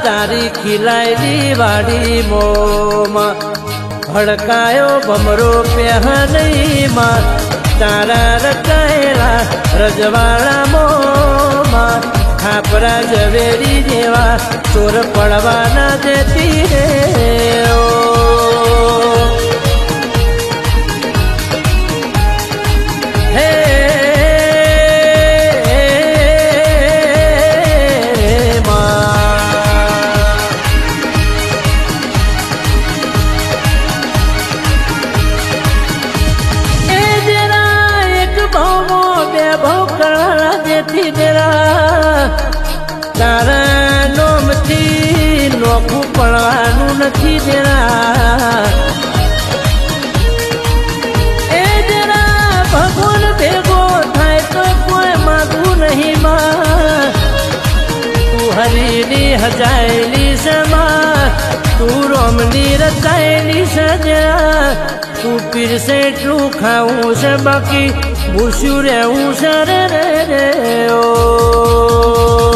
તારી ખીલાયેલી વાડી મોમાં ભડકાયો ભમરો પહેનઈમાં તારા રચાયેલા રજવાડા મોમાં ખાપરા ઝવેરી જેવા ચોર પડવાના દેતી રે તારા નોમથી નોખું પડવાનું નથી જરા એ જરા ભગવાન ભેગો થાય તો કોઈ માગું નહીં માં તું હરીની હજાયેલી સમા તું રોમની રચાયેલી સજા તું પીરસે એટલું ખાવું છે બાકી ભૂસ્યું રહેવું સર રે ઓ